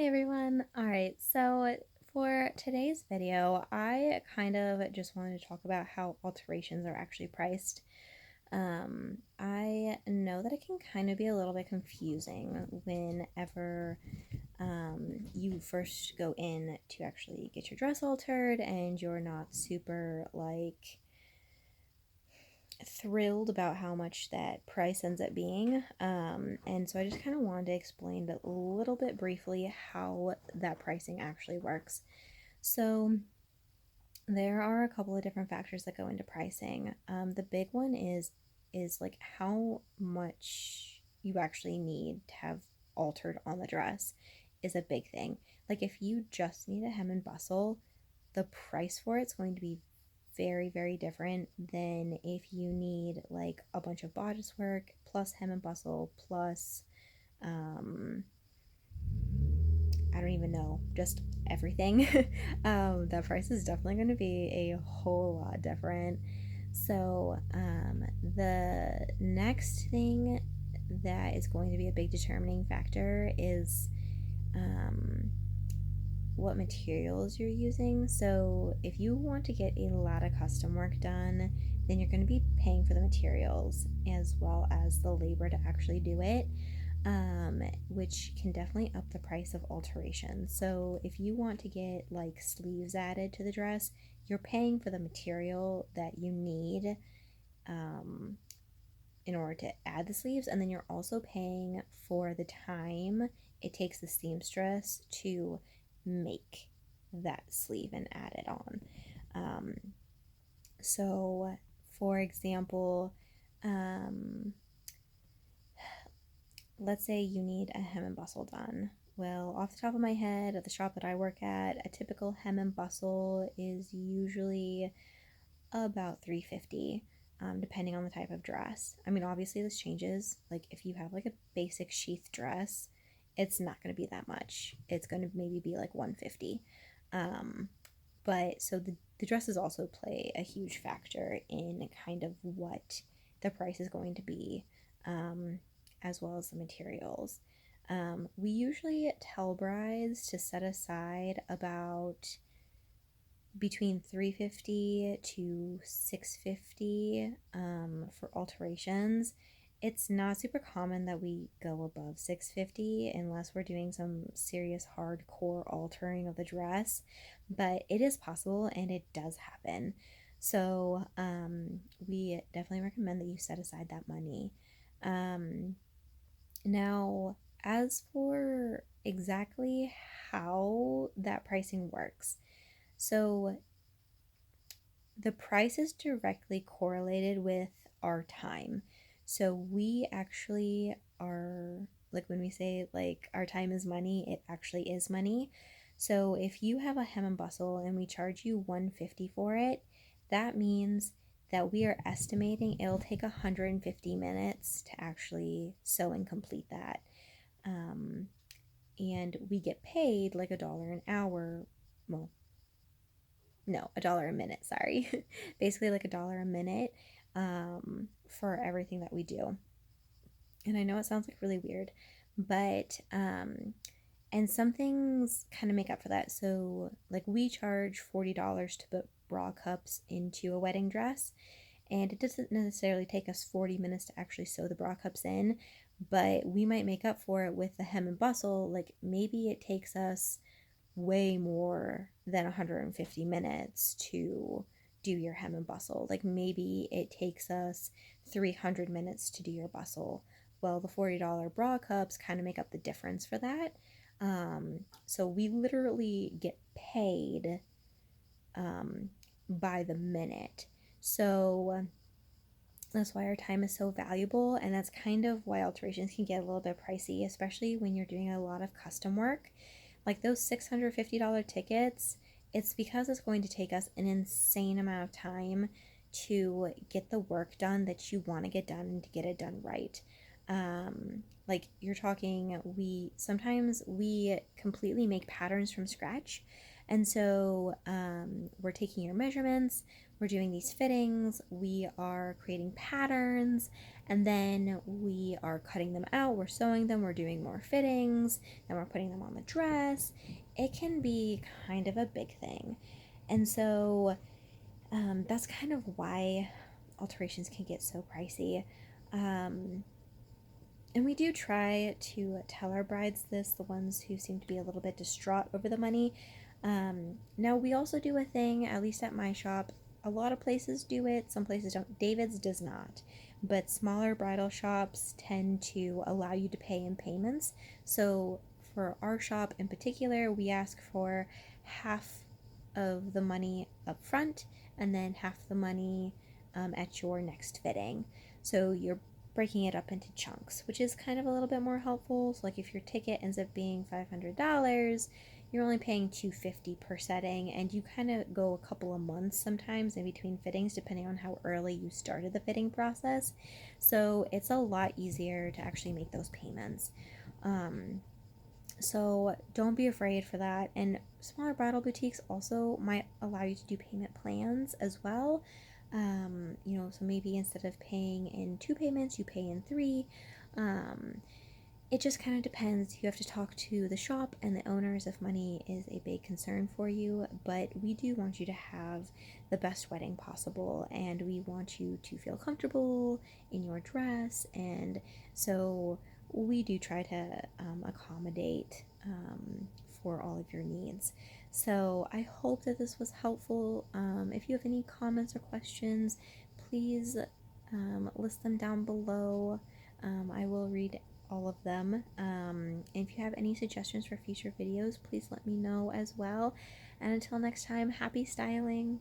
everyone. All right, so for today's video, I kind of just wanted to talk about how alterations are actually priced. I know that it can kind of be a little bit confusing whenever you first go in to actually get your dress altered and you're not super thrilled about how much that price ends up being. And so I just kind of wanted to explain a little bit briefly how that pricing actually works. So there are a couple of different factors that go into pricing. The big one is like how much you actually need to have altered on the dress is a big thing. Like if you just need a hem and bustle, the price for it's going to be very, very different than if you need like a bunch of bodice work plus hem and bustle plus I don't even know, just everything. That price is definitely going to be a whole lot different. So, the next thing that is going to be a big determining factor is um, what materials you're using. So, if you want to get a lot of custom work done, then you're going to be paying for the materials as well as the labor to actually do it, which can definitely up the price of alterations. So, if you want to get like sleeves added to the dress, you're paying for the material that you need um, in order to add the sleeves, and then you're also paying for the time it takes the seamstress to make that sleeve and add it on. Um, so, for example, um, let's say you need a hem and bustle done. Well, off the top of my head, at the shop that I work at, a typical hem and bustle is usually about $350, depending on the type of dress. I mean, obviously this changes. Like if you have like a basic sheath dress, it's not going to be that much. It's going to maybe be like $150. Um, but so the dresses also play a huge factor in kind of what the price is going to be, um, as well as the materials. We usually tell brides to set aside about between 350 to 650 for alterations. It's not super common that we go above 650 unless we're doing some serious hardcore altering of the dress, but it is possible and it does happen. So we definitely recommend that you set aside that money. Um, Now, as for exactly how that pricing works, so the price is directly correlated with our time. So we actually are, like when we say like our time is money, it actually is money. So if you have a hem and bustle and we charge you 150 for it, that means that we are estimating it'll take 150 minutes to actually sew and complete that. Um, and we get paid like $1 an hour. Well, no, $1 a minute, sorry. Basically like $1 a minute for everything that we do. And I know it sounds like really weird, but and some things kind of make up for that. So like we charge $40 to put bra cups into a wedding dress, and it doesn't necessarily take us 40 minutes to actually sew the bra cups in, but we might make up for it with the hem and bustle. Like maybe it takes us way more than 150 minutes to do your hem and bustle. Like maybe it takes us 300 minutes to do your bustle. Well, the $40 bra cups kind of make up the difference for that. So we literally get paid um, by the minute. So that's why our time is so valuable, and that's kind of why alterations can get a little bit pricey, especially when you're doing a lot of custom work. Like those $650 tickets, it's because it's going to take us an insane amount of time to get the work done that you want to get done and to get it done right. Like you're talking, we sometimes we completely make patterns from scratch, and so we're taking your measurements, we're doing these fittings, we are creating patterns, and then we are cutting them out, we're sewing them, we're doing more fittings, then we're putting them on the dress. It can be kind of a big thing. And so that's kind of why alterations can get so pricey. Um, and we do try to tell our brides this, the ones who seem to be a little bit distraught over the money. Now, we also do a thing, at least at my shop. A lot of places do it, some places don't. David's does not. But smaller bridal shops tend to allow you to pay in payments. So, for our shop in particular, we ask for half of the money up front and then half the money at your next fitting. So, you're breaking it up into chunks, which is kind of a little bit more helpful. So like if your ticket ends up being $500, you're only paying $250 per setting, and you kind of go a couple of months sometimes in between fittings depending on how early you started the fitting process. So it's a lot easier to actually make those payments. So don't be afraid for that. And smaller bridal boutiques also might allow you to do payment plans as well. So maybe instead of paying in 2 payments, you pay in 3. Um, it just kind of depends. You have to talk to the shop and the owners if money is a big concern for you. But we do want you to have the best wedding possible, and we want you to feel comfortable in your dress. And so we do try to accommodate for all of your needs. So I hope that this was helpful. If you have any comments or questions, please list them down below. I will read all of them. If you have any suggestions for future videos, please let me know as well. And until next time, happy styling!